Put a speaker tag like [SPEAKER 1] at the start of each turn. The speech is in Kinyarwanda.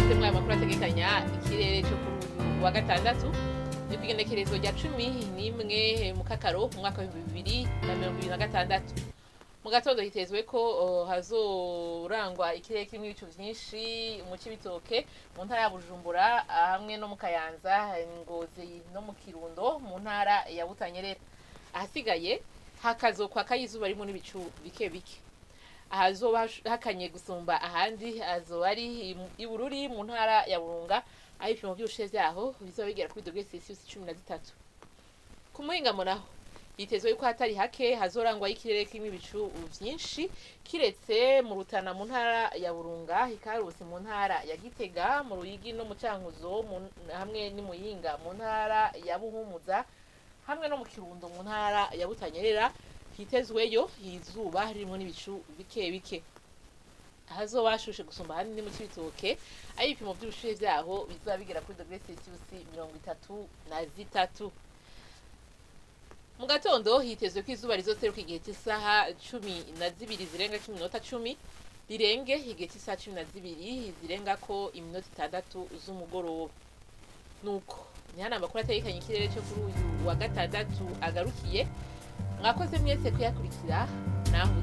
[SPEAKER 1] ikaze mwa makuru ategekanya ikirere cyo kuri uyu wa gatandatu ni Igenekerezo rya 11 mu kakaro mu mwaka wa 2026. Mu gatondo hitezwe ko hazorangwa ikirere kirimo ibicu byinshi mu Kibitoke mu ntara ya Bujumbura hamwe no mu Kayanza, Ngozi no mu Kirundo mu ntara ya Butanyerera. Ahasigaye hakazokwa kayizuba rimwe n'ibicu bike bike. Ahazoba hakanye gusumba ahandi azoba ari ibururi mu ntara ya Burunga, aho ibipimo by'ubushuhe vyaho bizoba bigera kuri degrees Celsius 13. Ku muhingamo naho yitezwe yuko hatari hake hazorangwa ikirere kirimo ibicu vyinshi, kiretse mu Rutana mu ntara ya Burunga, Ikarusi mu ntara ya Gitega, mu Ruyigi no mu Cankuzo hamwe ni Muyinga mu ntara ya Buhumuza hamwe no mu Kirundo mu ntara ya Butanyerera. Hitezweyo izuba ririmo n'ibicu bike bike. Hazoba hashushe gusumba ahandi mu Kibitoke, aho ibipimo by'ubushuhe vyaho bizoba bigera kuri degrees Celsius 33. Mu gatondo hitezwe ko izuba rizoseruka igihe cy'isaha 12 zirenga iminota 10, rirenge igihe cy'isaha 12 zirenga ko iminota 6 z'umugoroba. Nuko ni hana amakuru ategekanya ikirere cyo kuri uyu wa gatandatu agarukiye. Mwakoze mwese kuyakurikira naho